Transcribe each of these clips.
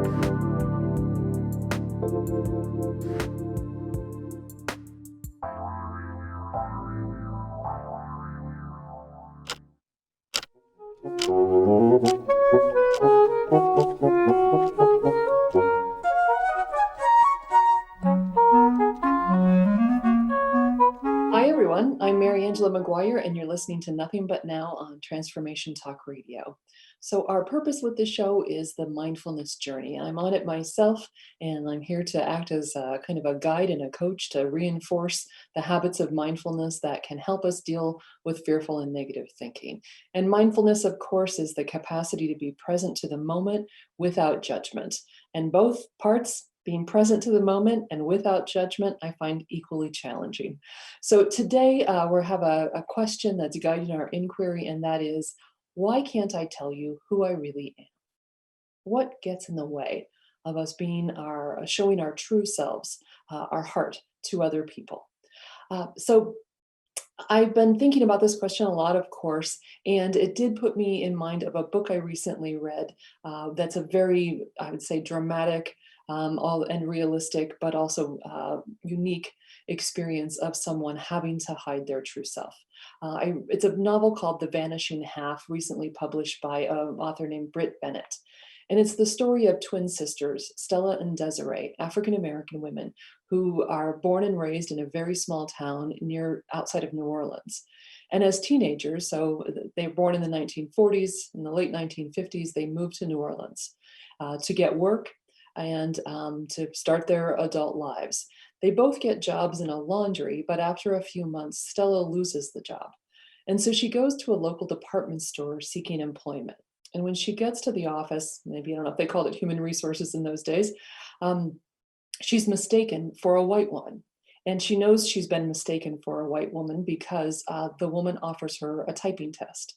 Hi, everyone. I'm Mariangela Maguire, and you're listening to Nothing But Now on Transformation Talk Radio. So, our purpose with this show is the mindfulness journey. I'm on it myself, and I'm here to act as a kind of a guide and a coach to reinforce the habits of mindfulness that can help us deal with fearful and negative thinking. And mindfulness, of course, is the capacity to be present to the moment without judgment. And both parts, being present to the moment and without judgment, I find equally challenging. So today we have a question that's guiding our inquiry, and that is, why can't I tell you who I really am? What gets in the way of us showing our true selves, our heart to other people? So I've been thinking about this question a lot, of course, and it did put me in mind of a book I recently read that's a very, I would say, dramatic and realistic, but also unique experience of someone having to hide their true self. It's a novel called The Vanishing Half, recently published by an author named Britt Bennett. And it's the story of twin sisters, Stella and Desiree, African American women who are born and raised in a very small town outside of New Orleans. And as teenagers, so they were born in the 1940s, in the late 1950s, they moved to New Orleans to get work and to start their adult lives. They both get jobs in a laundry, but after a few months, Stella loses the job. And so she goes to a local department store seeking employment. And when she gets to the office, maybe I don't know if they called it human resources in those days, she's mistaken for a white woman. And she knows she's been mistaken for a white woman because the woman offers her a typing test.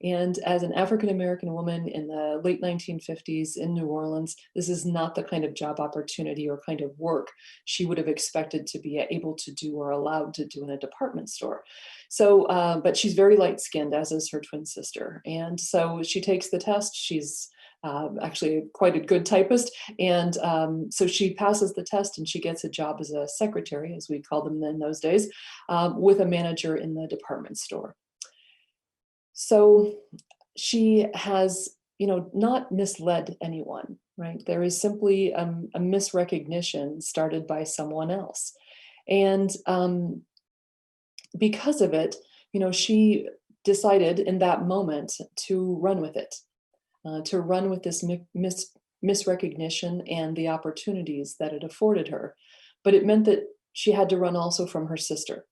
And as an African American woman in the late 1950s in New Orleans, this is not the kind of job opportunity or kind of work she would have expected to be able to do or allowed to do in a department store. So, but she's very light skinned, as is her twin sister. And so she takes the test. She's actually quite a good typist. And so she passes the test and she gets a job as a secretary, as we called them in those days, with a manager in the department store. So she has, not misled anyone, right? There is simply a misrecognition started by someone else. And because of it, she decided in that moment to run with it, to run with this misrecognition and the opportunities that it afforded her. But it meant that she had to run also from her sister.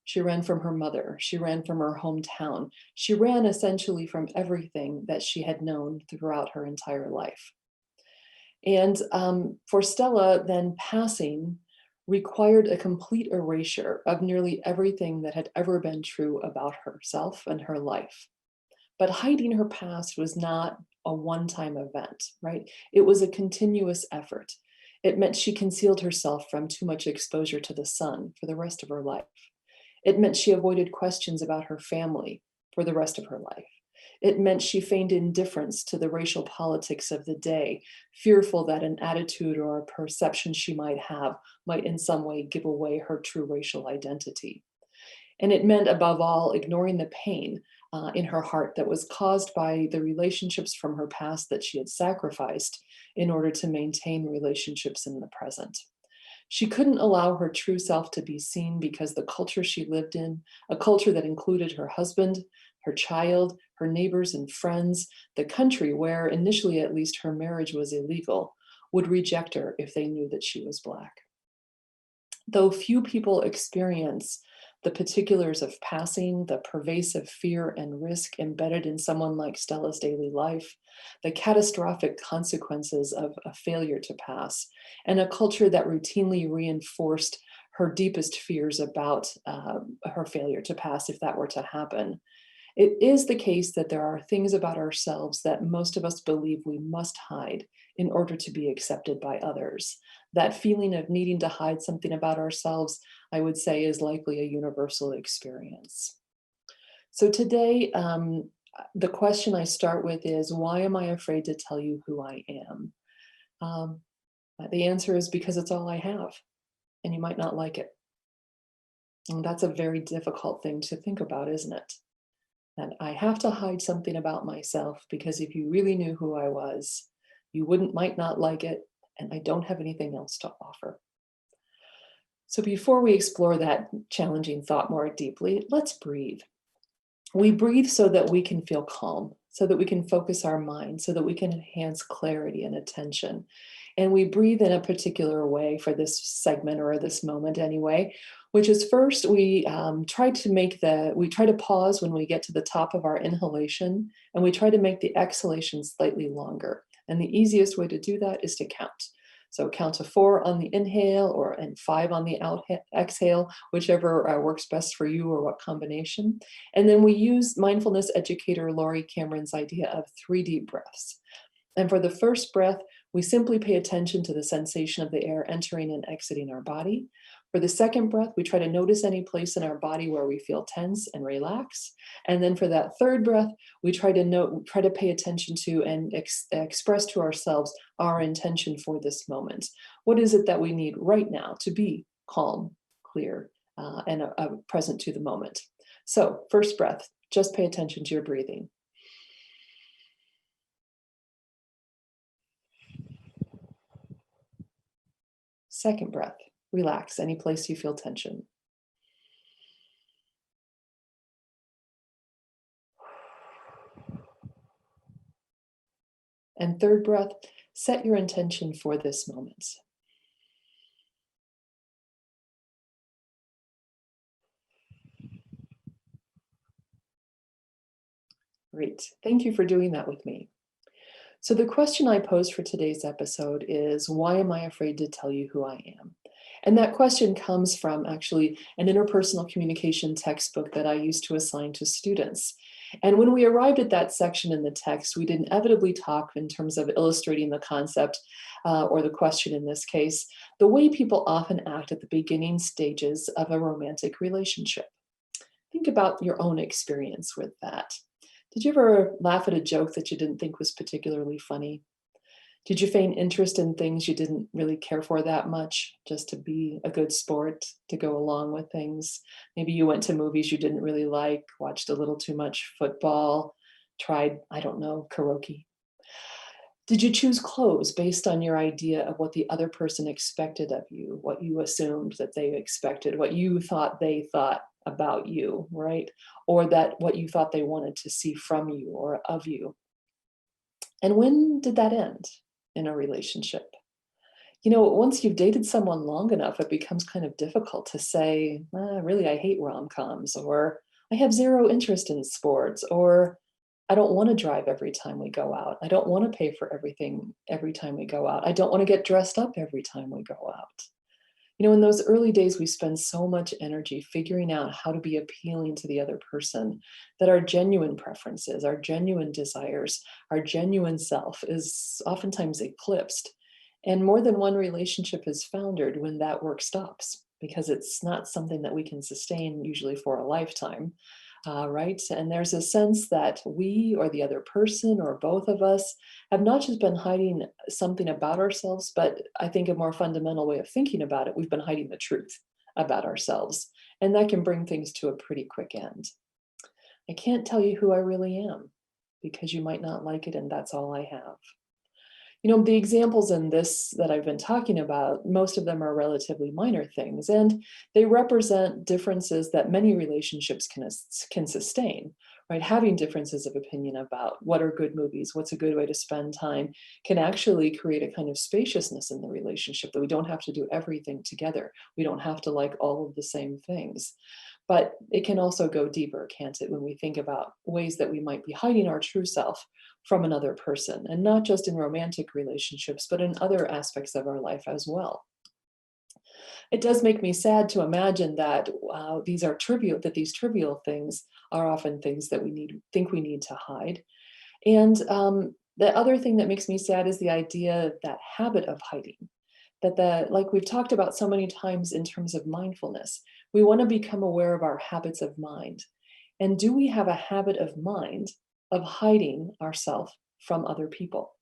She ran from her mother. She ran from her hometown. She ran essentially from everything that she had known throughout her entire life. And for Stella, then passing required a complete erasure of nearly everything that had ever been true about herself and her life. But hiding her past was not a one-time event, right? It was a continuous effort. It meant she concealed herself from too much exposure to the sun for the rest of her life. It meant she avoided questions about her family for the rest of her life. It meant she feigned indifference to the racial politics of the day, fearful that an attitude or a perception she might have might in some way give away her true racial identity. And it meant, above all, ignoring the pain in her heart that was caused by the relationships from her past that she had sacrificed in order to maintain relationships in the present. She couldn't allow her true self to be seen because the culture she lived in, a culture that included her husband, her child, her neighbors and friends, the country where, initially at least, her marriage was illegal, would reject her if they knew that she was Black. Though few people experience the particulars of passing, the pervasive fear and risk embedded in someone like Stella's daily life, the catastrophic consequences of a failure to pass, and a culture that routinely reinforced her deepest fears about her failure to pass if that were to happen. It is the case that there are things about ourselves that most of us believe we must hide in order to be accepted by others. That feeling of needing to hide something about ourselves, I would say, is likely a universal experience. So today, the question I start with is, why am I afraid to tell you who I am? Um, the answer is because it's all I have, and you might not like it. And that's a very difficult thing to think about, isn't it? That I have to hide something about myself because if you really knew who I was, you might not like it, and I don't have anything else to offer. So before we explore that challenging thought more deeply, let's breathe. We breathe so that we can feel calm, so that we can focus our mind, so that we can enhance clarity and attention. And we breathe in a particular way for this segment or this moment anyway, which is first we try to pause when we get to the top of our inhalation, and we try to make the exhalation slightly longer. And the easiest way to do that is to count. So count to 4 on the inhale and 5 on the exhale, whichever works best for you or what combination. And then we use mindfulness educator Laurie Cameron's idea of 3 deep breaths. And for the first breath, we simply pay attention to the sensation of the air entering and exiting our body. For the second breath, we try to notice any place in our body where we feel tense and relax. And then for that third breath, we try to pay attention to and express to ourselves our intention for this moment. What is it that we need right now to be calm, clear, and present to the moment? So, first breath, just pay attention to your breathing. Second breath, relax any place you feel tension. And third breath, set your intention for this moment. Great. Thank you for doing that with me. So, the question I posed for today's episode is, why am I afraid to tell you who I am? And that question comes from actually an interpersonal communication textbook that I used to assign to students. And when we arrived at that section in the text, we'd inevitably talk in terms of illustrating the concept or the question in this case, the way people often act at the beginning stages of a romantic relationship. Think about your own experience with that. Did you ever laugh at a joke that you didn't think was particularly funny? Did you feign interest in things you didn't really care for that much, just to be a good sport, to go along with things? Maybe you went to movies you didn't really like, watched a little too much football, tried, I don't know, karaoke. Did you choose clothes based on your idea of what the other person expected of you, what you assumed that they expected, what you thought they thought about you, right? Or that what you thought they wanted to see from you or of you? And when did that end in a relationship? You know, once you've dated someone long enough, it becomes kind of difficult to say, really, I hate rom-coms, or I have zero interest in sports, or I don't want to drive every time we go out. I don't want to pay for everything every time we go out. I don't want to get dressed up every time we go out. You know, in those early days, we spend so much energy figuring out how to be appealing to the other person that our genuine preferences, our genuine desires, our genuine self is oftentimes eclipsed. And more than one relationship is foundered when that work stops because it's not something that we can sustain usually for a lifetime. Right? And there's a sense that we or the other person or both of us have not just been hiding something about ourselves, but I think a more fundamental way of thinking about it, we've been hiding the truth about ourselves. And that can bring things to a pretty quick end. I can't tell you who I really am because you might not like it, and that's all I have. You know, the examples in this that I've been talking about, most of them are relatively minor things, and they represent differences that many relationships can sustain, right? Having differences of opinion about what are good movies, what's a good way to spend time, can actually create a kind of spaciousness in the relationship that we don't have to do everything together. We don't have to like all of the same things. But it can also go deeper, can't it, when we think about ways that we might be hiding our true self from another person, and not just in romantic relationships, but in other aspects of our life as well. It does make me sad to imagine that these trivial things are often things that think we need to hide. And the other thing that makes me sad is the idea, that habit of hiding, like we've talked about so many times in terms of mindfulness, we want to become aware of our habits of mind. And do we have a habit of mind of hiding ourselves from other people?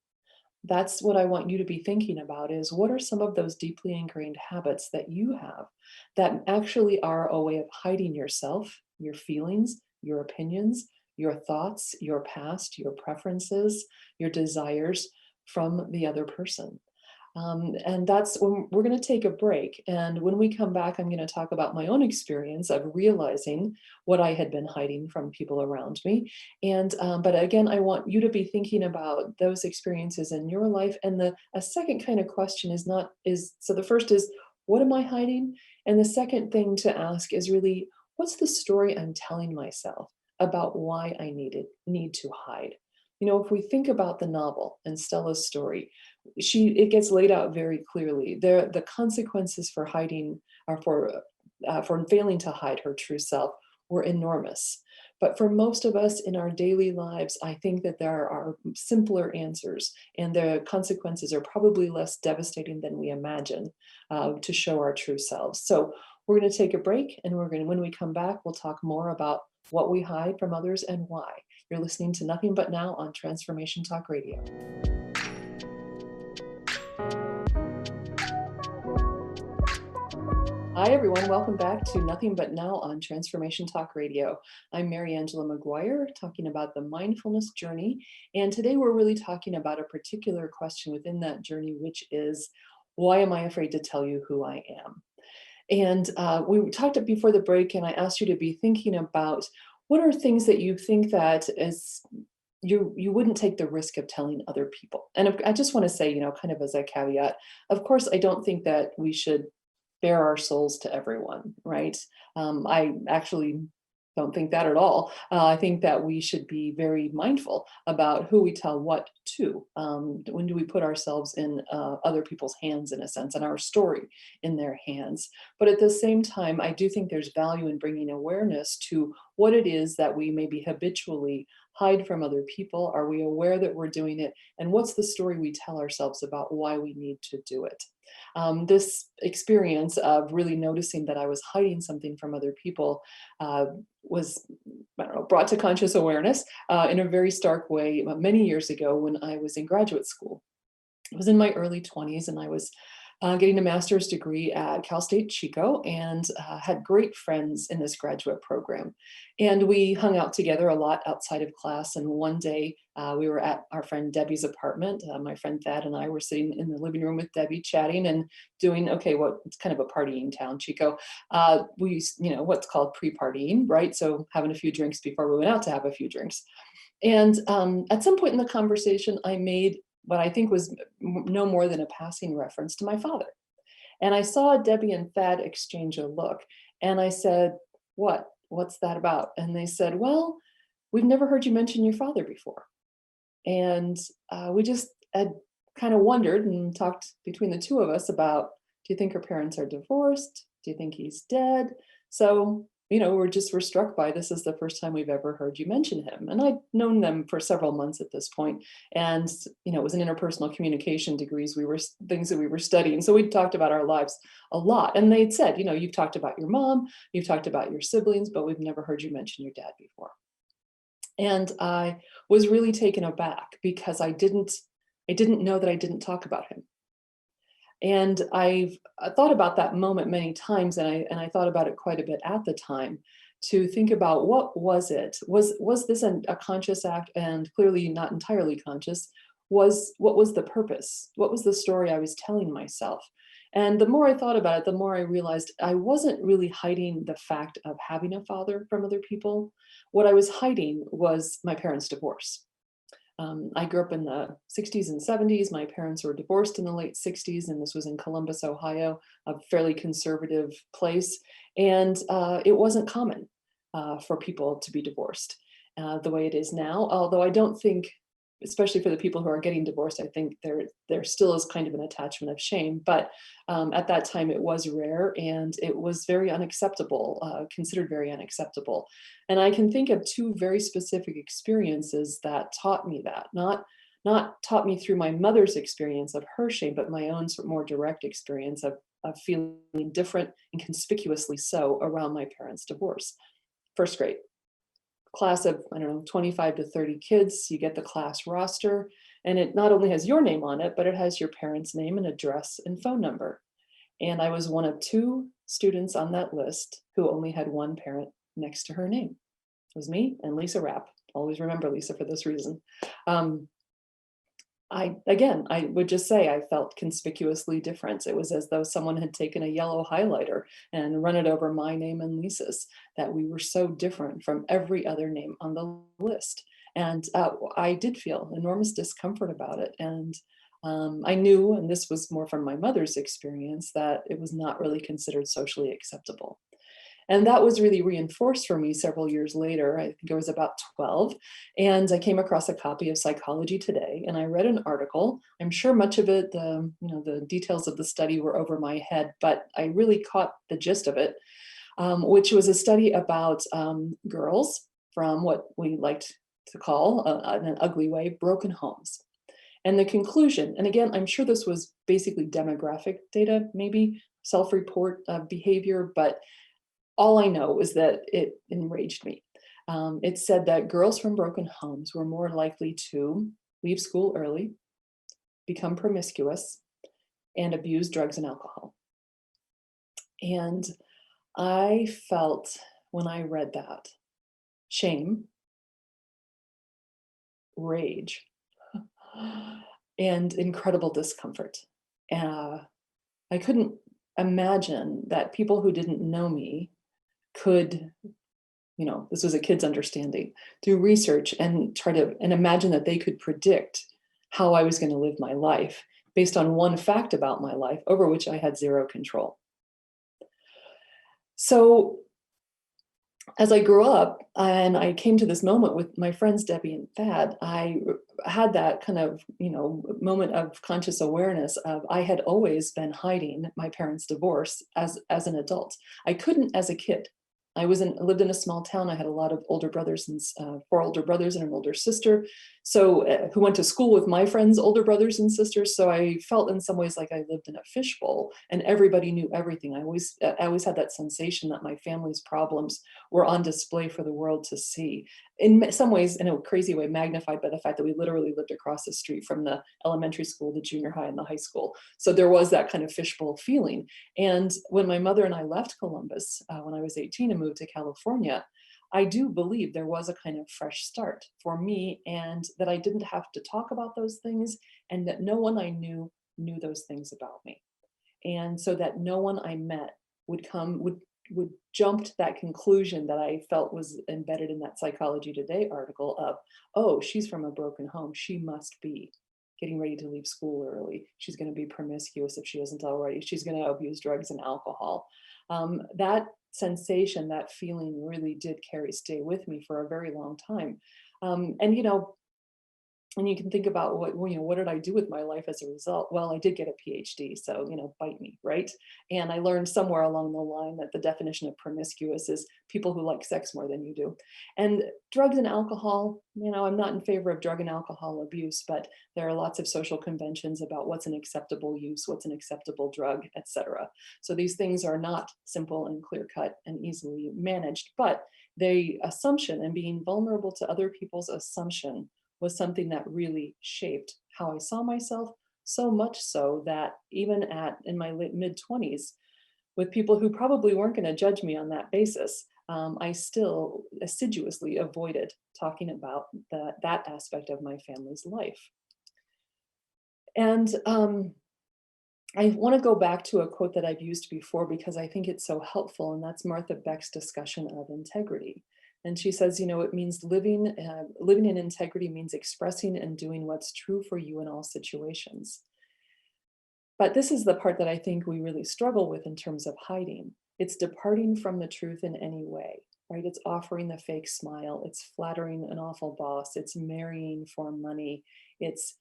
That's what I want you to be thinking about is what are some of those deeply ingrained habits that you have that actually are a way of hiding yourself, your feelings, your opinions, your thoughts, your past, your preferences, your desires from the other person. And that's when we're going to take a break. And when we come back, I'm going to talk about my own experience of realizing what I had been hiding from people around me. And but again, I want you to be thinking about those experiences in your life. And the a second kind of question is not is so the first is what am I hiding? And the second thing to ask is really what's the story I'm telling myself about why I need to hide? You know, if we think about the novel and Stella's story, it gets laid out very clearly. There, the consequences for hiding or for failing to hide her true self were enormous. But for most of us in our daily lives, I think that there are simpler answers, and the consequences are probably less devastating than we imagine to show our true selves. So we're going to take a break, and when we come back, we'll talk more about what we hide from others and why. You're listening to Nothing But Now on Transformation Talk Radio. Hi, everyone. Welcome back to Nothing But Now on Transformation Talk Radio. I'm Mariangela Maguire, talking about the mindfulness journey. And today we're really talking about a particular question within that journey, which is, why am I afraid to tell you who I am? And we talked before the break, and I asked you to be thinking about what are things that you think that is you wouldn't take the risk of telling other people. And I just want to say, kind of as a caveat, of course, I don't think that we should bare our souls to everyone, right? I actually don't think that at all. I think that we should be very mindful about who we tell what to. When do we put ourselves in other people's hands, in a sense, and our story in their hands? But at the same time, I do think there's value in bringing awareness to what it is that we maybe habitually hide from other people. Are we aware that we're doing it? And what's the story we tell ourselves about why we need to do it? This experience of really noticing that I was hiding something from other people was, I don't know, brought to conscious awareness in a very stark way many years ago when I was in graduate school. I was in my early 20s, and I was getting a master's degree at Cal State Chico, and had great friends in this graduate program. And we hung out together a lot outside of class. And one day we were at our friend Debbie's apartment. My friend Thad and I were sitting in the living room with Debbie, chatting and doing, it's kind of a partying town, Chico. What's called pre-partying, right? So having a few drinks before we went out to have a few drinks. And at some point in the conversation, I made what I think was no more than a passing reference to my father. And I saw Debbie and Thad exchange a look. And I said, "What? What's that about?" And they said, "Well, we've never heard you mention your father before." And we just had kind of wondered and talked between the two of us about, do you think her parents are divorced? Do you think he's dead? So, we're struck by this is the first time we've ever heard you mention him. And I'd known them for several months at this point. And, it was in interpersonal communication degrees. Things that we were studying. So we talked about our lives a lot. And they'd said, you've talked about your mom, you've talked about your siblings, but we've never heard you mention your dad before. And I was really taken aback because I didn't know that I didn't talk about him. And I thought about that moment many times, and I thought about it quite a bit at the time to think about what was it? Was this a conscious act, and clearly not entirely conscious? What was the purpose? What was the story I was telling myself? And the more I thought about it, the more I realized I wasn't really hiding the fact of having a father from other people. What I was hiding was my parents' divorce. I grew up in the 60s and 70s. My parents were divorced in the late 60s, and this was in Columbus, Ohio, a fairly conservative place. And it wasn't common for people to be divorced the way it is now. Although I don't think, especially for the people who are getting divorced, I think there still is kind of an attachment of shame. But at that time, it was rare, and it was very unacceptable, considered very unacceptable. And I can think of two very specific experiences that taught me that, not taught me through my mother's experience of her shame, but my own sort of more direct experience of feeling different and conspicuously so around my parents' divorce. First grade. Class of, 25 to 30 kids. You get the class roster, And it not only has your name on it, but it has your parents' name and address and phone number. And I was one of two students on that list who only had one parent next to her name. It was me and Lisa Rapp. Always remember Lisa for this reason. Um, I would just say I felt conspicuously different. It was as though someone had taken a yellow highlighter and run it over my name and Lisa's, that we were so different from every other name on the list. And I did feel enormous discomfort about it. And I knew, and this was more from my mother's experience, that it was not really considered socially acceptable. And that was really reinforced for me several years later. I think I was about 12, and I came across a copy of Psychology Today, and I read an article. I'm sure much of it, the details of the study were over my head, but I really caught the gist of it, which was a study about girls from what we liked to call, in an ugly way, broken homes. And the conclusion, and again, I'm sure this was basically demographic data, maybe self-report behavior, but all I know is that it enraged me. It said that girls from broken homes were more likely to leave school early, become promiscuous, and abuse drugs and alcohol. And I felt, when I read that, shame, rage, and incredible discomfort. I couldn't imagine that people who didn't know me could, this was a kid's understanding, do research and try to and imagine that they could predict how I was going to live my life based on one fact about my life over which I had zero control. So as I grew up and I came to this moment with my friends Debbie and Thad, I had that kind of, moment of conscious awareness of I had always been hiding my parents' divorce as an adult. I couldn't as a kid. I lived in a small town. I had a lot of older brothers and 4 older brothers and an older sister, so who went to school with my friends' older brothers and sisters. So I felt in some ways like I lived in a fishbowl, and everybody knew everything. I always had that sensation that my family's problems were on display for the world to see. In some ways, in a crazy way, magnified by the fact that we literally lived across the street from the elementary school, the junior high, and the high school. So there was that kind of fishbowl feeling. And when my mother and I left Columbus when I was 18 and moved to California, I do believe there was a kind of fresh start for me, and that I didn't have to talk about those things, and that no one I knew those things about me. And so that no one I met would jump to that conclusion that I felt was embedded in that Psychology Today article of, oh, she's from a broken home. She must be getting ready to leave school early. She's going to be promiscuous if she isn't already. She's going to abuse drugs and alcohol. That sensation, that feeling really did stay with me for a very long time. And you can think about what did I do with my life as a result? Well, I did get a PhD, so, bite me, right? And I learned somewhere along the line that the definition of promiscuous is people who like sex more than you do. And drugs and alcohol, I'm not in favor of drug and alcohol abuse, but there are lots of social conventions about what's an acceptable use, what's an acceptable drug, etc. So these things are not simple and clear cut and easily managed, but the assumption and being vulnerable to other people's assumption was something that really shaped how I saw myself, so much so that even in my mid 20s, with people who probably weren't going to judge me on that basis, I still assiduously avoided talking about that aspect of my family's life. And I want to go back to a quote that I've used before because I think it's so helpful, and that's Martha Beck's discussion of integrity. And she says, it means living in integrity means expressing and doing what's true for you in all situations. But this is the part that I think we really struggle with in terms of hiding. It's departing from the truth in any way, right? It's offering the fake smile. It's flattering an awful boss. It's marrying for money. It's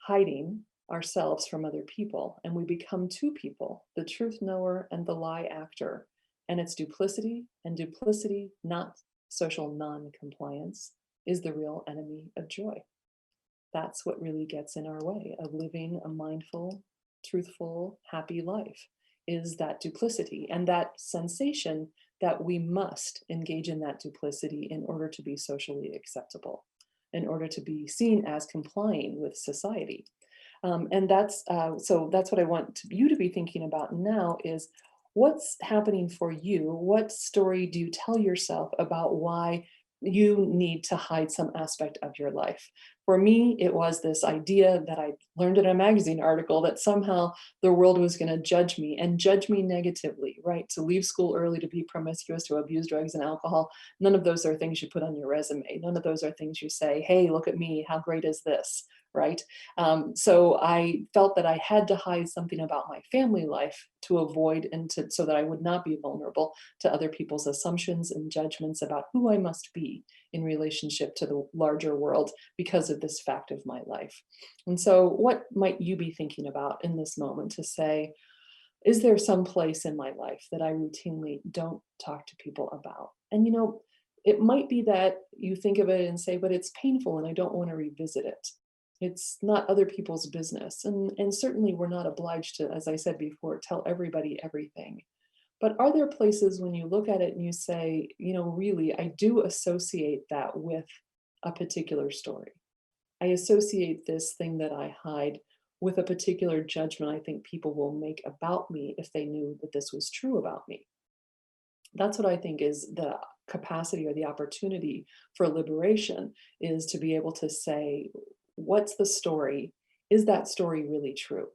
hiding ourselves from other people. And we become two people, the truth knower and the lie actor. And it's duplicity, and duplicity, not social non-compliance, is the real enemy of joy. That's what really gets in our way of living a mindful, truthful, happy life, is that duplicity and that sensation that we must engage in that duplicity in order to be socially acceptable. in order to be seen as complying with society. And that's what I want you to be thinking about now is what's happening for you? What story do you tell yourself about why you need to hide some aspect of your life? For me, it was this idea that I learned in a magazine article that somehow the world was going to judge me and judge me negatively, right? To leave school early, to be promiscuous, to abuse drugs and alcohol. None of those are things you put on your resume. None of those are things you say, hey, look at me. How great is this? Right? So I felt that I had to hide something about my family life to avoid so that I would not be vulnerable to other people's assumptions and judgments about who I must be in relationship to the larger world because of this fact of my life. And so, what might you be thinking about in this moment to say, is there some place in my life that I routinely don't talk to people about? And it might be that you think of it and say, but it's painful and I don't want to revisit it. It's not other people's business. And certainly we're not obliged to, as I said before, tell everybody everything. But are there places when you look at it and you say, really, I do associate that with a particular story? I associate this thing that I hide with a particular judgment I think people will make about me if they knew that this was true about me. That's what I think is the capacity or the opportunity for liberation, is to be able to say, what's the story? Is that story really true?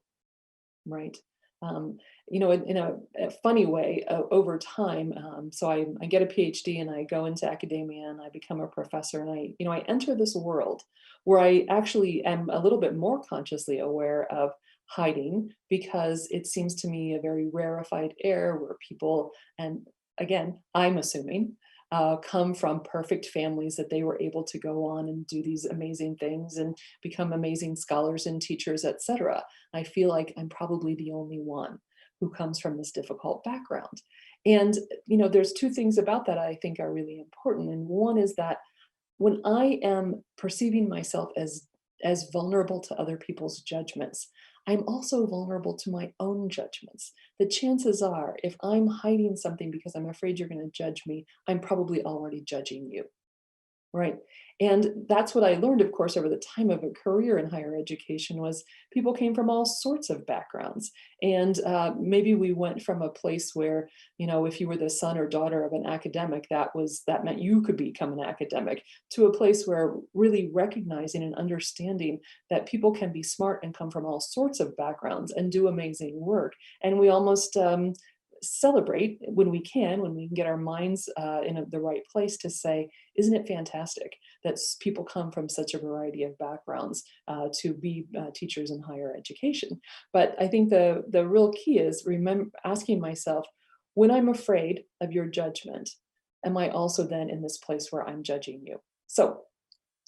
Right? Um, in a funny way, over time, so I get a PhD and I go into academia and I become a professor and I enter this world where I actually am a little bit more consciously aware of hiding because it seems to me a very rarefied air where people, and again, I'm assuming, come from perfect families that they were able to go on and do these amazing things and become amazing scholars and teachers, etc. I feel like I'm probably the only one who comes from this difficult background. And, there's two things about that I think are really important. And one is that when I am perceiving myself as vulnerable to other people's judgments, I'm also vulnerable to my own judgments. The chances are, if I'm hiding something because I'm afraid you're going to judge me, I'm probably already judging you. Right. And that's what I learned, of course, over the time of a career in higher education was people came from all sorts of backgrounds. And maybe we went from a place where, if you were the son or daughter of an academic, that meant you could become an academic, to a place where really recognizing and understanding that people can be smart and come from all sorts of backgrounds and do amazing work. And we almost celebrate when we can get our minds the right place to say, isn't it fantastic that people come from such a variety of backgrounds to be teachers in higher education? But I think the real key is asking myself, when I'm afraid of your judgment, am I also then in this place where I'm judging you? So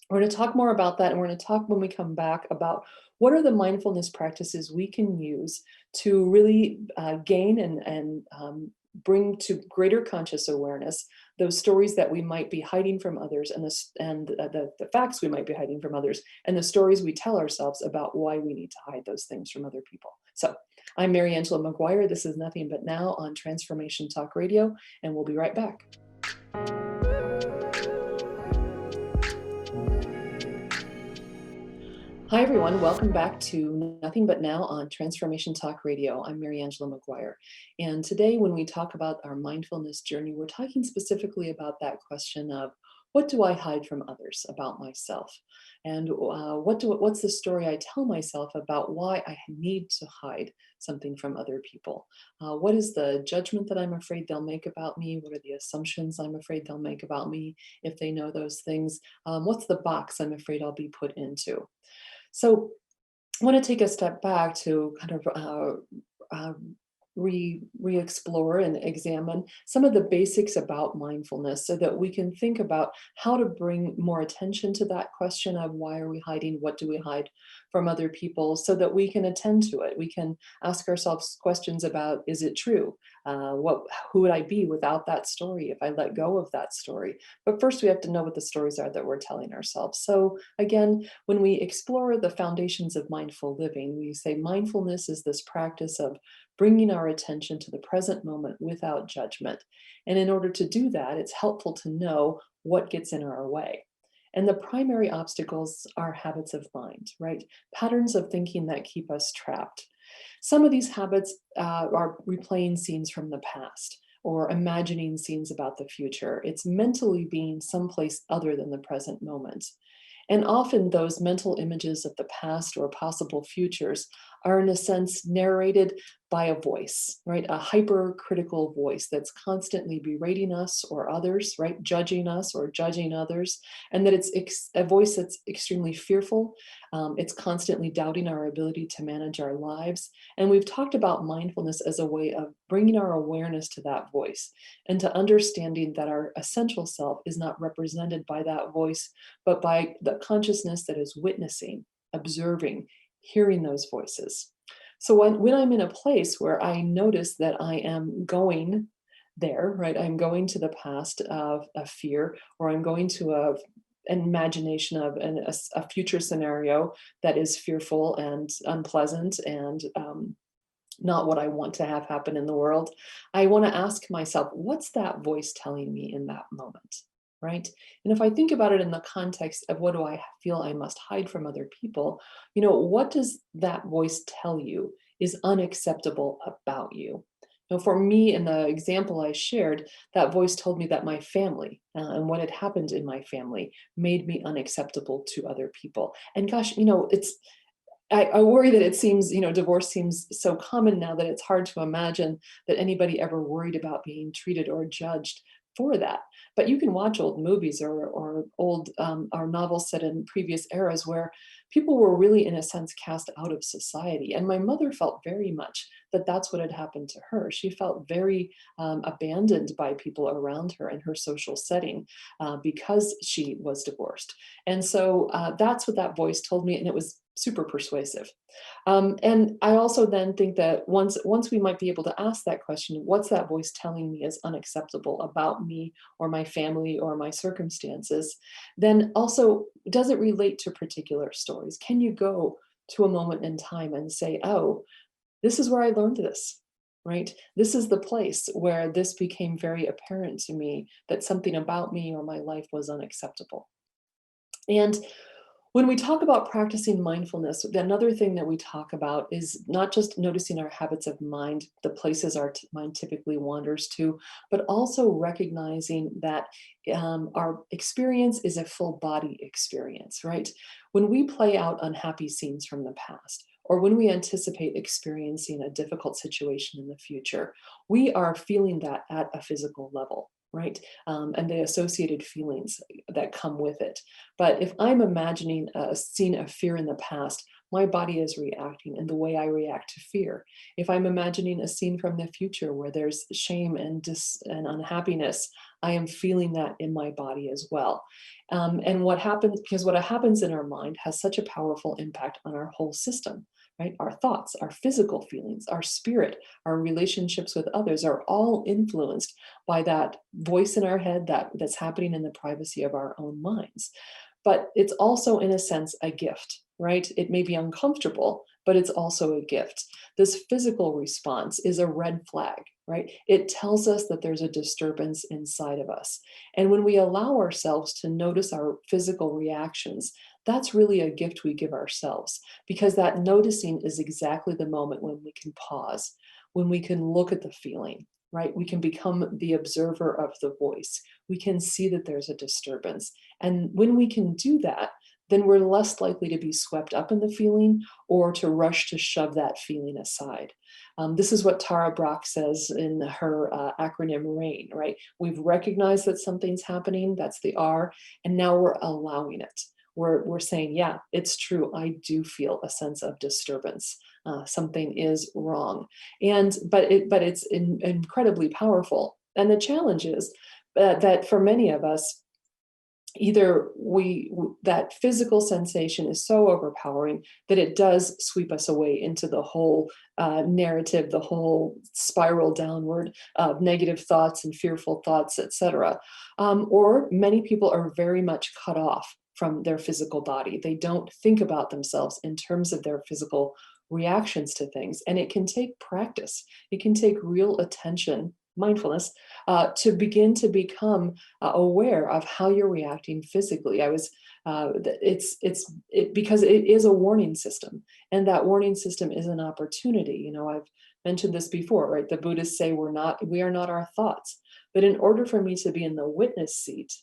we're going to talk more about that, and we're going to talk when we come back about what are the mindfulness practices we can use to really gain and bring to greater conscious awareness those stories that we might be hiding from others, and the facts we might be hiding from others, and the stories we tell ourselves about why we need to hide those things from other people. So I'm Mariangela Maguire. This is Nothing But Now on Transformation Talk Radio, and we'll be right back. Hi, everyone. Welcome back to Nothing But Now on Transformation Talk Radio. I'm Mariangela Maguire. And today, when we talk about our mindfulness journey, we're talking specifically about that question of, what do I hide from others about myself? And what's the story I tell myself about why I need to hide something from other people? What is the judgment that I'm afraid they'll make about me? What are the assumptions I'm afraid they'll make about me if they know those things? What's the box I'm afraid I'll be put into? So I want to take a step back to kind of re-explore and examine some of the basics about mindfulness so that we can think about how to bring more attention to that question of why are we hiding, what do we hide from other people, so that we can attend to it. We can ask ourselves questions about, is it true? Who would I be without that story if I let go of that story? But first we have to know what the stories are that we're telling ourselves. So again, when we explore the foundations of mindful living, we say mindfulness is this practice of bringing our attention to the present moment without judgment. And in order to do that, it's helpful to know what gets in our way. And the primary obstacles are habits of mind, right? Patterns of thinking that keep us trapped. Some of these habits are replaying scenes from the past or imagining scenes about the future. It's mentally being someplace other than the present moment. And often those mental images of the past or possible futures are, in a sense, narrated by a voice, right? A hypercritical voice that's constantly berating us or others, right? Judging us or judging others. And that it's a voice that's extremely fearful. It's constantly doubting our ability to manage our lives. And we've talked about mindfulness as a way of bringing our awareness to that voice and to understanding that our essential self is not represented by that voice, but by the consciousness that is witnessing, observing, hearing those voices. So when I'm in a place where I notice that I am going there, right, I'm going to the past of a fear, or I'm going to an imagination of a future scenario that is fearful and unpleasant and not what I want to have happen in the world, I want to ask myself, what's that voice telling me in that moment? Right. And if I think about it in the context of what do I feel I must hide from other people, what does that voice tell you is unacceptable about you? Now, for me, in the example I shared, that voice told me that my family and what had happened in my family made me unacceptable to other people. And gosh, I worry that it seems, divorce seems so common now that it's hard to imagine that anybody ever worried about being treated or judged for that. But you can watch old movies or old or novels set in previous eras where people were really, in a sense, cast out of society. And my mother felt very much that that's what had happened to her. She felt very abandoned by people around her in her social setting because she was divorced. And so that's what that voice told me, and it was super persuasive. And I also then think that once we might be able to ask that question, what's that voice telling me is unacceptable about me or my family or my circumstances? Then also, does it relate to particular stories? Can you go to a moment in time and say, oh, this is where I learned this, right? This is the place where this became very apparent to me that something about me or my life was unacceptable. And when we talk about practicing mindfulness, another thing that we talk about is not just noticing our habits of mind, the places our mind typically wanders to, but also recognizing that our experience is a full body experience, right? When we play out unhappy scenes from the past, or when we anticipate experiencing a difficult situation in the future, we are feeling that at a physical level, right? And the associated feelings that come with it. But if I'm imagining a scene of fear in the past, my body is reacting in the way I react to fear. If I'm imagining a scene from the future where there's shame and unhappiness, I am feeling that in my body as well. And what happens, because what happens in our mind has such a powerful impact on our whole system, right? Our thoughts, our physical feelings, our spirit, our relationships with others are all influenced by that voice in our head that's happening in the privacy of our own minds. But it's also, in a sense, a gift, right? It may be uncomfortable, but it's also a gift. This physical response is a red flag, right? It tells us that there's a disturbance inside of us. And when we allow ourselves to notice our physical reactions, that's really a gift we give ourselves, because that noticing is exactly the moment when we can pause, when we can look at the feeling, right? We can become the observer of the voice. We can see that there's a disturbance. And when we can do that, then we're less likely to be swept up in the feeling or to rush to shove that feeling aside. This is what Tara Brach says in her acronym RAIN, right? We've recognized that something's happening, that's the R, and now we're allowing it. We're saying, yeah, it's true. I do feel a sense of disturbance. Something is wrong, but it's incredibly powerful. And the challenge is that for many of us, either that physical sensation is so overpowering that it does sweep us away into the whole narrative, the whole spiral downward of negative thoughts and fearful thoughts, etc. Or many people are very much cut off from their physical body. They don't think about themselves in terms of their physical reactions to things. And it can take practice. It can take real attention, mindfulness, to begin to become aware of how you're reacting physically. Because it is a warning system, and that warning system is an opportunity. I've mentioned this before, right? The Buddhists say we are not our thoughts. But in order for me to be in the witness seat,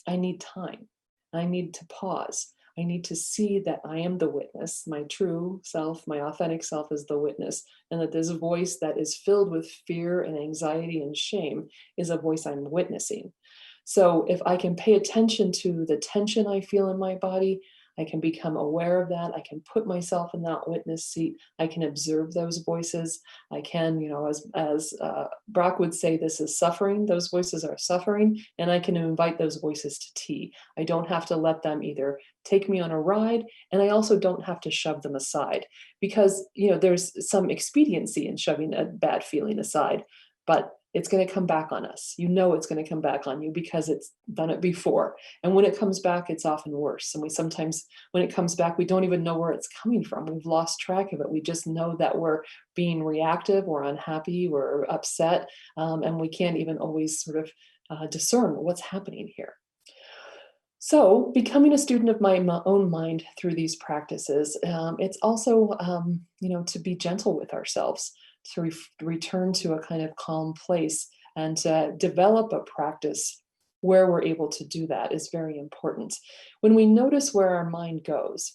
I need time. I need to pause. I need to see that I am the witness. My true self, my authentic self is the witness, and that this voice that is filled with fear and anxiety and shame is a voice I'm witnessing. So if I can pay attention to the tension I feel in my body, I can become aware of that. I can put myself in that witness seat. I can observe those voices. I can, as Brock would say, this is suffering. Those voices are suffering, and I can invite those voices to tea. I don't have to let them either take me on a ride, and I also don't have to shove them aside, because there's some expediency in shoving a bad feeling aside, but it's going to come back on us. It's going to come back on you because it's done it before. And when it comes back, it's often worse. And we sometimes, when it comes back, we don't even know where it's coming from. We've lost track of it. We just know that we're being reactive, we're unhappy, we're upset, and we can't even always sort of discern what's happening here. So becoming a student of my own mind through these practices, it's also, to be gentle with ourselves, to return to a kind of calm place, and to develop a practice where we're able to do that is very important. When we notice where our mind goes,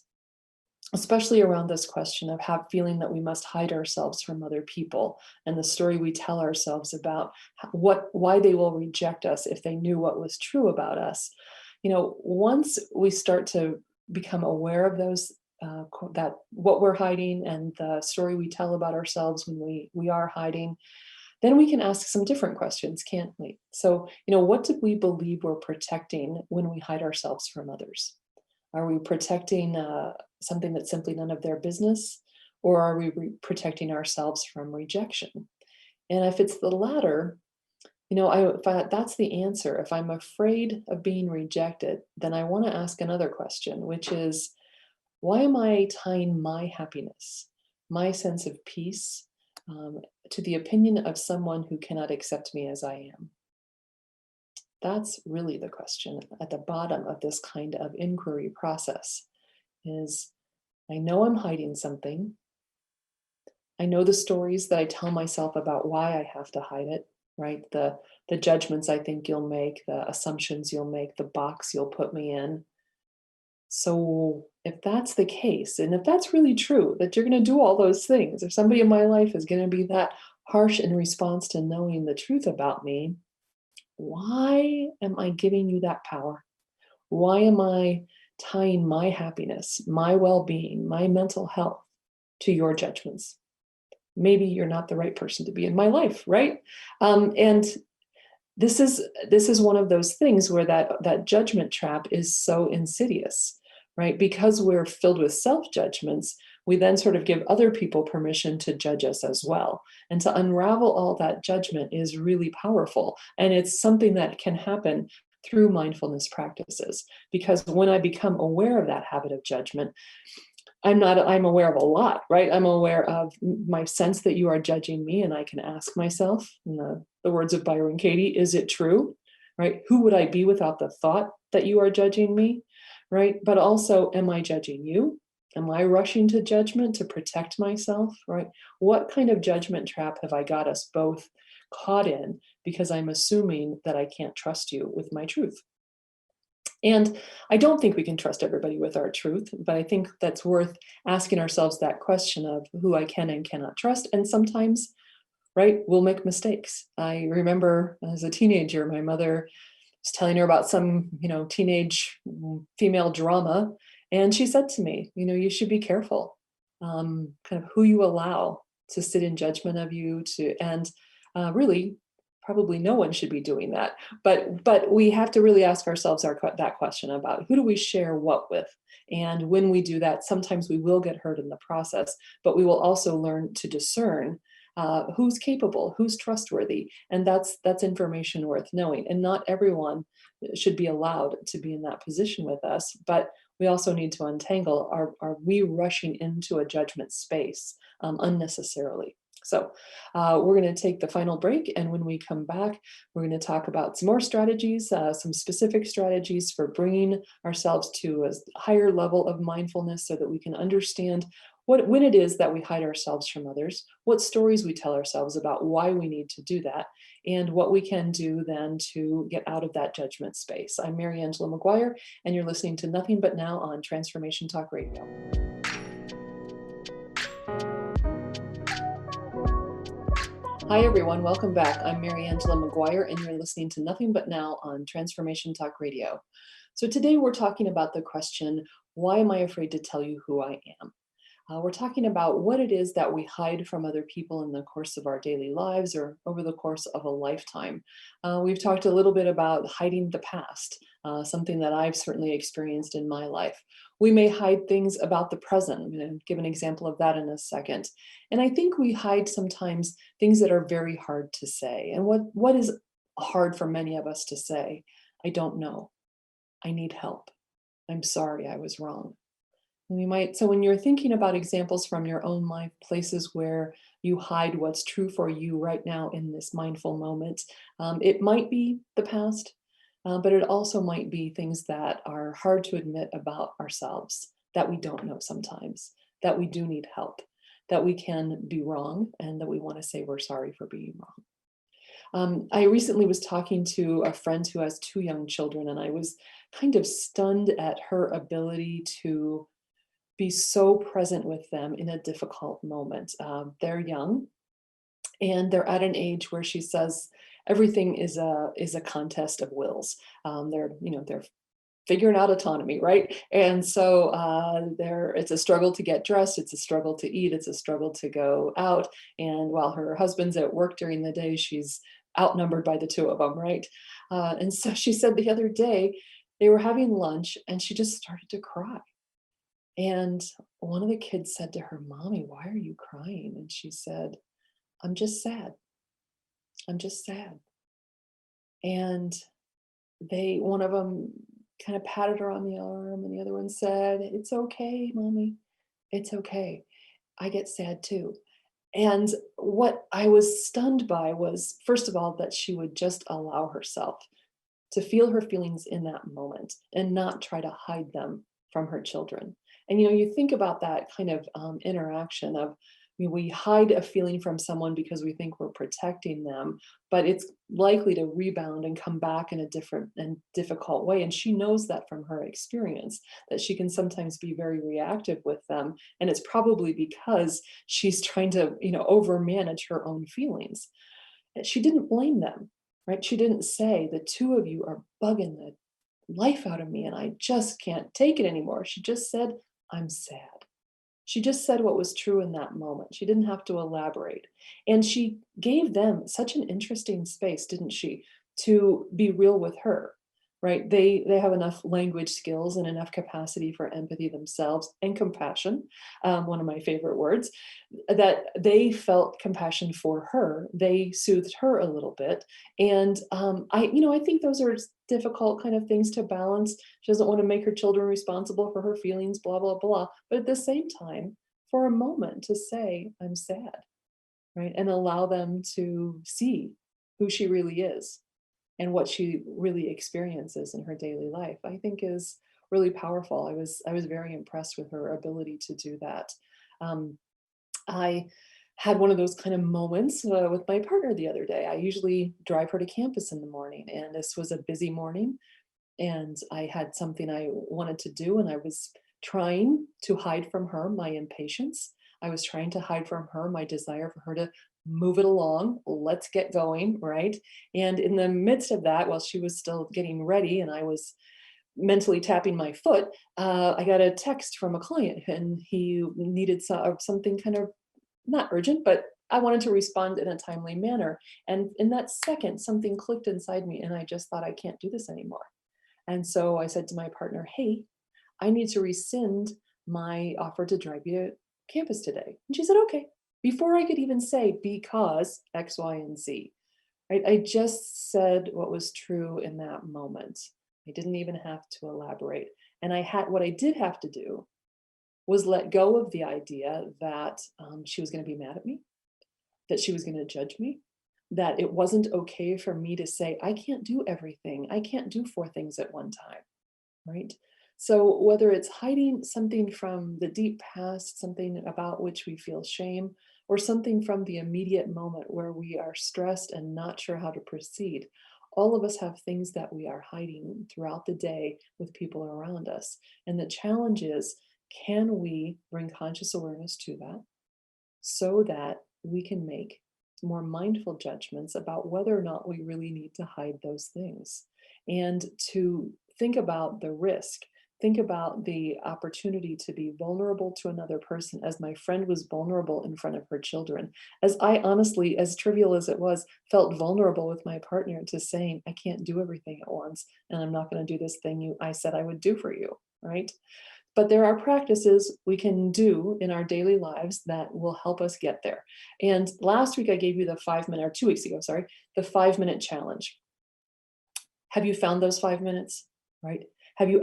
especially around this question of feeling that we must hide ourselves from other people, and the story we tell ourselves about why they will reject us if they knew what was true about us. Once we start to become aware of those, that what we're hiding and the story we tell about ourselves when we are hiding, then we can ask some different questions, can't we? So, what do we believe we're protecting when we hide ourselves from others? Are we protecting something that's simply none of their business? Or are we protecting ourselves from rejection? And if it's the latter, that's the answer. If I'm afraid of being rejected, then I want to ask another question, which is, why am I tying my happiness, my sense of peace, to the opinion of someone who cannot accept me as I am? That's really the question at the bottom of this kind of inquiry process is, I know I'm hiding something. I know the stories that I tell myself about why I have to hide it, right? The judgments I think you'll make, the assumptions you'll make, the box you'll put me in. So if that's the case, and if that's really true, that you're going to do all those things, if somebody in my life is going to be that harsh in response to knowing the truth about me, why am I giving you that power? Why am I tying my happiness, my well-being, my mental health to your judgments? Maybe you're not the right person to be in my life, right? And this is one of those things where that judgment trap is so insidious, right? Because we're filled with self-judgments, we then sort of give other people permission to judge us as well. And to unravel all that judgment is really powerful. And it's something that can happen through mindfulness practices. Because when I become aware of that habit of judgment, I'm aware of a lot, right? I'm aware of my sense that you are judging me, and I can ask myself, in the words of Byron Katie, is it true, right? Who would I be without the thought that you are judging me, right? But also, am I judging you? Am I rushing to judgment to protect myself, right? What kind of judgment trap have I got us both caught in because I'm assuming that I can't trust you with my truth? And I don't think we can trust everybody with our truth, but I think that's worth asking ourselves that question of who I can and cannot trust. And sometimes, right, we'll make mistakes. I remember as a teenager, my mother was telling her about some, teenage female drama. And she said to me, you should be careful, kind of who you allow to sit in judgment of you, and really, probably no one should be doing that. But we have to really ask ourselves that question about who do we share what with? And when we do that, sometimes we will get hurt in the process, but we will also learn to discern who's capable, who's trustworthy, and that's information worth knowing. And not everyone should be allowed to be in that position with us, but we also need to untangle, are we rushing into a judgment space unnecessarily? So we're going to take the final break, and when we come back, we're going to talk about some more strategies, some specific strategies for bringing ourselves to a higher level of mindfulness so that we can understand when it is that we hide ourselves from others, what stories we tell ourselves about why we need to do that, and what we can do then to get out of that judgment space. I'm Mariangela Maguire, and you're listening to Nothing But Now on Transformation Talk Radio. Hi, everyone. Welcome back. I'm Mariangela Maguire, and you're listening to Nothing But Now on Transformation Talk Radio. So today we're talking about the question, why am I afraid to tell you who I am? We're talking about what it is that we hide from other people in the course of our daily lives or over the course of a lifetime. We've talked a little bit about hiding the past, something that I've certainly experienced in my life. We may hide things about the present. I'm going to give an example of that in a second. And I think we hide sometimes things that are very hard to say. And what is hard for many of us to say? I don't know. I need help. I'm sorry, I was wrong. So when you're thinking about examples from your own life, places where you hide what's true for you right now in this mindful moment, it might be the past, but it also might be things that are hard to admit about ourselves, that we don't know sometimes, that we do need help, that we can be wrong, and that we want to say we're sorry for being wrong. I recently was talking to a friend who has two young children, and I was kind of stunned at her ability to be so present with them in a difficult moment. They're young, and they're at an age where she says everything is a contest of wills. They're figuring out autonomy, right? And so it's a struggle to get dressed, it's a struggle to eat, it's a struggle to go out. And while her husband's at work during the day, she's outnumbered by the two of them, right? And so she said the other day they were having lunch, and she just started to cry. And one of the kids said to her, "Mommy, why are you crying?" And she said, "I'm just sad. I'm just sad." And one of them kind of patted her on the arm, and the other one said, "It's okay, Mommy. It's okay. I get sad too." And what I was stunned by was, first of all, that she would just allow herself to feel her feelings in that moment and not try to hide them from her children. And you think about that kind of interaction of, we hide a feeling from someone because we think we're protecting them, but it's likely to rebound and come back in a different and difficult way. And she knows that from her experience, that she can sometimes be very reactive with them. And it's probably because she's trying to, overmanage her own feelings. And she didn't blame them, right? She didn't say, "The two of you are bugging the life out of me and I just can't take it anymore." She just said, "I'm sad." She just said what was true in that moment. She didn't have to elaborate. And she gave them such an interesting space, didn't she, to be real with her, right? They have enough language skills and enough capacity for empathy themselves and compassion, one of my favorite words, that they felt compassion for her. They soothed her a little bit. And I think those are difficult kind of things to balance. She doesn't want to make her children responsible for her feelings, blah, blah, blah. But at the same time, for a moment to say, "I'm sad," right? And allow them to see who she really is and what she really experiences in her daily life, I think is really powerful. I was very impressed with her ability to do that. Um, I had one of those kind of moments with my partner the other day. I usually drive her to campus in the morning, and this was a busy morning, and I had something I wanted to do, and I was trying to hide from her my impatience. I was trying to hide from her my desire for her to move it along. Let's get going, right? And in the midst of that, while she was still getting ready and I was mentally tapping my foot, I got a text from a client, and he needed something kind of not urgent, but I wanted to respond in a timely manner. And in that second, something clicked inside me, and I just thought, I can't do this anymore. And so I said to my partner, "Hey, I need to rescind my offer to drive you to campus today." And she said, "Okay." Before I could even say, "Because X, Y, and Z," right? I just said what was true in that moment. I didn't even have to elaborate. And what I did have to do was let go of the idea that she was going to be mad at me, that she was going to judge me, that it wasn't okay for me to say, I can't do everything. I can't do four things at one time, right? So whether it's hiding something from the deep past, something about which we feel shame, or something from the immediate moment where we are stressed and not sure how to proceed, all of us have things that we are hiding throughout the day with people around us. And the challenge is, can we bring conscious awareness to that so that we can make more mindful judgments about whether or not we really need to hide those things, and to think about the risk, think about the opportunity to be vulnerable to another person, as my friend was vulnerable in front of her children, as I honestly, as trivial as it was, felt vulnerable with my partner to saying, I can't do everything at once, and I'm not going to do this thing I said I would do for you, right? But there are practices we can do in our daily lives that will help us get there. And last week I gave you the 5 minute, or 2 weeks ago, sorry, the 5 minute challenge. Have you found those 5 minutes, right? Have you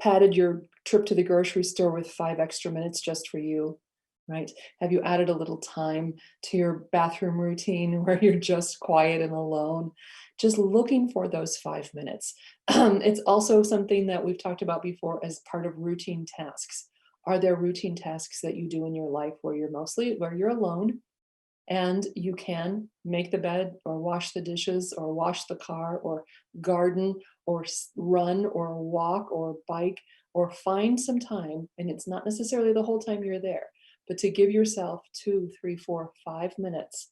padded your trip to the grocery store with 5 extra minutes just for you, right? Have you added a little time to your bathroom routine where you're just quiet and alone? Just looking for those 5 minutes. It's also something that we've talked about before as part of routine tasks. Are there routine tasks that you do in your life where you're alone and you can make the bed or wash the dishes or wash the car or garden or run or walk or bike, or find some time, and it's not necessarily the whole time you're there, but to give yourself 2, 3, 4, 5 minutes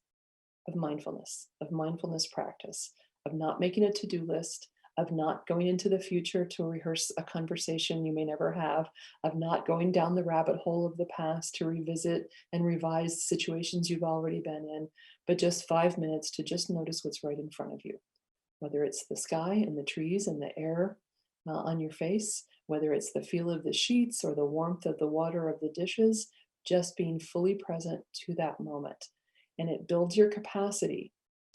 of mindfulness practice, of not making a to-do list, of not going into the future to rehearse a conversation you may never have, of not going down the rabbit hole of the past to revisit and revise situations you've already been in, but just 5 minutes to just notice what's right in front of you. Whether it's the sky and the trees and the air on your face, whether it's the feel of the sheets or the warmth of the water of the dishes, just being fully present to that moment. And it builds your capacity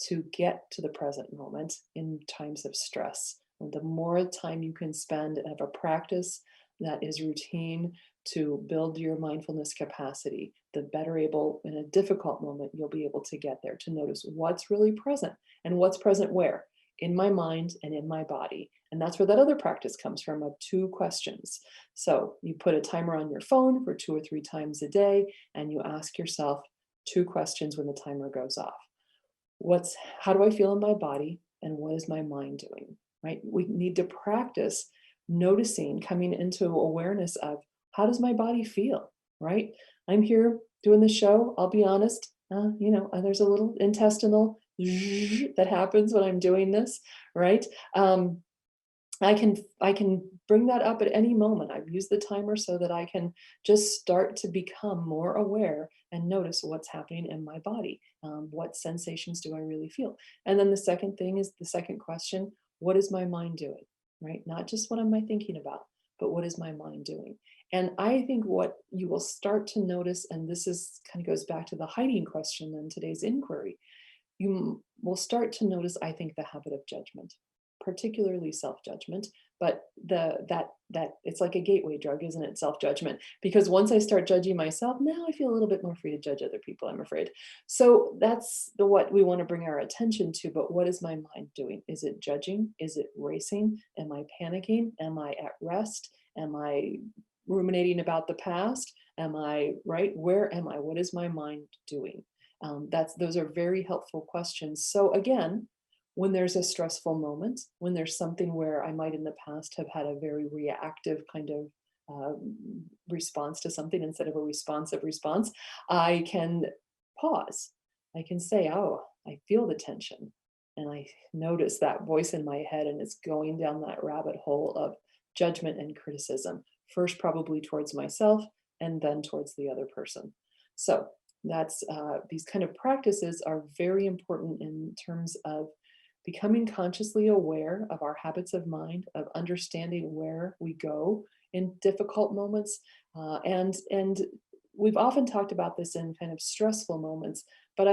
to get to the present moment in times of stress. And the more time you can spend and have a practice that is routine to build your mindfulness capacity, the better able, in a difficult moment, you'll be able to get there, to notice what's really present and what's present where, in my mind and in my body. And that's where that other practice comes from, of 2 questions. So you put a timer on your phone for 2 or 3 times a day, and you ask yourself 2 questions when the timer goes off. How do I feel in my body, and what is my mind doing? Right? We need to practice noticing, coming into awareness of, how does my body feel? Right? I'm here doing the show. I'll be honest. There's a little intestinal that happens when I'm doing this, right? I can bring that up at any moment. I've used the timer so that I can just start to become more aware and notice what's happening in my body. What sensations do I really feel? And then the second thing is the second question: what is my mind doing? Right? Not just what am I thinking about, but what is my mind doing? And I think what you will start to notice, and this is kind of goes back to the hiding question in today's inquiry, you will start to notice, I think, the habit of judgment, particularly self-judgment. But that it's like a gateway drug, isn't it? Self-judgment. Because once I start judging myself, now I feel a little bit more free to judge other people, I'm afraid. So that's what we want to bring our attention to. But what is my mind doing? Is it judging? Is it racing? Am I panicking? Am I at rest? Am I ruminating about the past? Am I right? Where am I? What is my mind doing? Those are very helpful questions. So again, when there's a stressful moment, when there's something where I might in the past have had a very reactive kind of response to something instead of a responsive response, I can pause. I can say, oh, I feel the tension. And I notice that voice in my head, and it's going down that rabbit hole of judgment and criticism, first probably towards myself and then towards the other person. So that's these kind of practices are very important in terms of becoming consciously aware of our habits of mind, of understanding where we go in difficult moments. And we've often talked about this in kind of stressful moments, but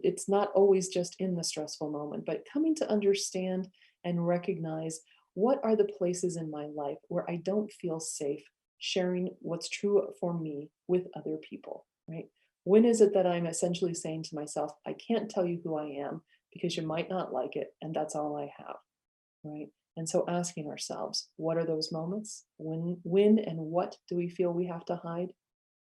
it's not always just in the stressful moment, but coming to understand and recognize, what are the places in my life where I don't feel safe sharing what's true for me with other people, right? When is it that I'm essentially saying to myself, I can't tell you who I am because you might not like it, and that's all I have, right? And so asking ourselves, what are those moments? When and what do we feel we have to hide?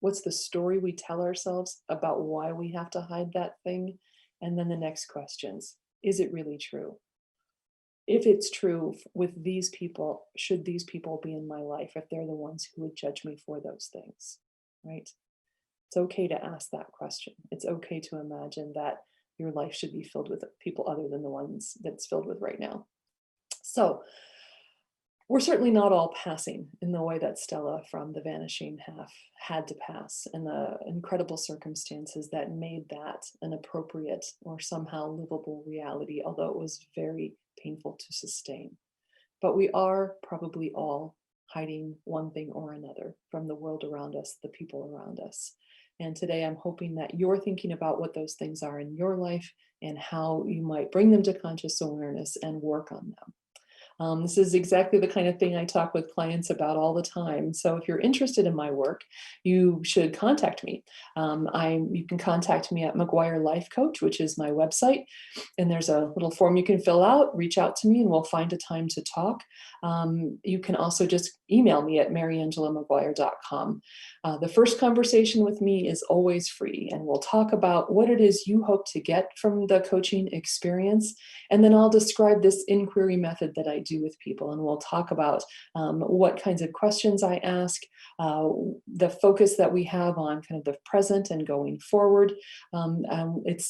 What's the story we tell ourselves about why we have to hide that thing? And then the next questions, is it really true? If it's true with these people, should these people be in my life if they're the ones who would judge me for those things, right? It's okay to ask that question. It's okay to imagine that your life should be filled with people other than the ones that it's filled with right now. So we're certainly not all passing in the way that Stella from The Vanishing Half had to pass, and the incredible circumstances that made that an appropriate or somehow livable reality, although it was very painful to sustain. But we are probably all hiding one thing or another from the world around us, the people around us. And today I'm hoping that you're thinking about what those things are in your life and how you might bring them to conscious awareness and work on them. This is exactly the kind of thing I talk with clients about all the time. So if you're interested in my work, you should contact me. You can contact me at Maguire Life Coach, which is my website. And there's a little form you can fill out, reach out to me, and we'll find a time to talk. You can also just email me at mariangelamaguire.com. The first conversation with me is always free, and we'll talk about what it is you hope to get from the coaching experience. And then I'll describe this inquiry method that I do with people, and we'll talk about what kinds of questions I ask, the focus that we have on kind of the present and going forward. And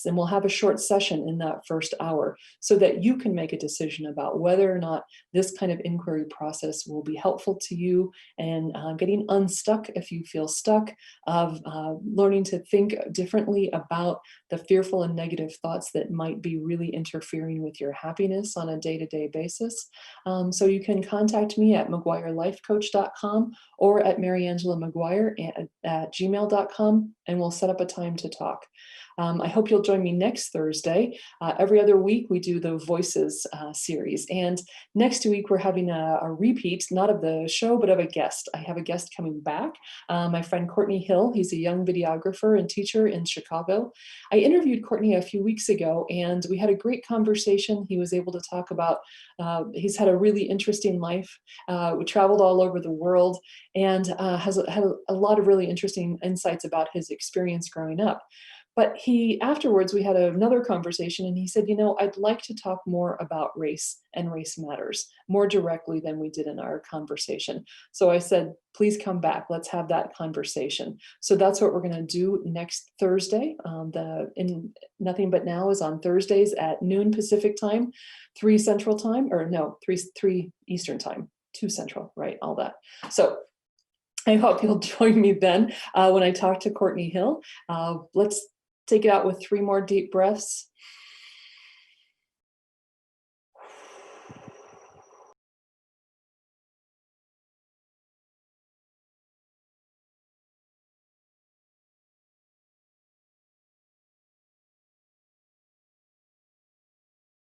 we'll have a short session in that first hour so that you can make a decision about whether or not this kind of inquiry process will be helpful to you and getting unstuck if you feel stuck, of learning to think differently about the fearful and negative thoughts that might be really interfering with your happiness on a day-to-day basis. So you can contact me at maguirelifecoach.com or at mariangelamaguire at gmail.com, and we'll set up a time to talk. I hope you'll join me next Thursday. Every other week, we do the Voices series. And next week, we're having a repeat, not of the show, but of a guest. I have a guest coming back, my friend Courtney Hill. He's a young videographer and teacher in Chicago. I interviewed Courtney a few weeks ago, and we had a great conversation. He was able to talk about, he's had a really interesting life. We traveled all over the world and has had a lot of really interesting insights about his experience growing up. But afterwards, we had another conversation, and he said, I'd like to talk more about race and race matters more directly than we did in our conversation. So I said, please come back. Let's have that conversation. So that's what we're going to do next Thursday. Nothing But Now is on Thursdays at noon Pacific time, 3 Central time, or no, 3 Eastern time, 2 Central, right? All that. So I hope you'll join me then when I talk to Courtney Hill. Let's take it out with 3 more deep breaths.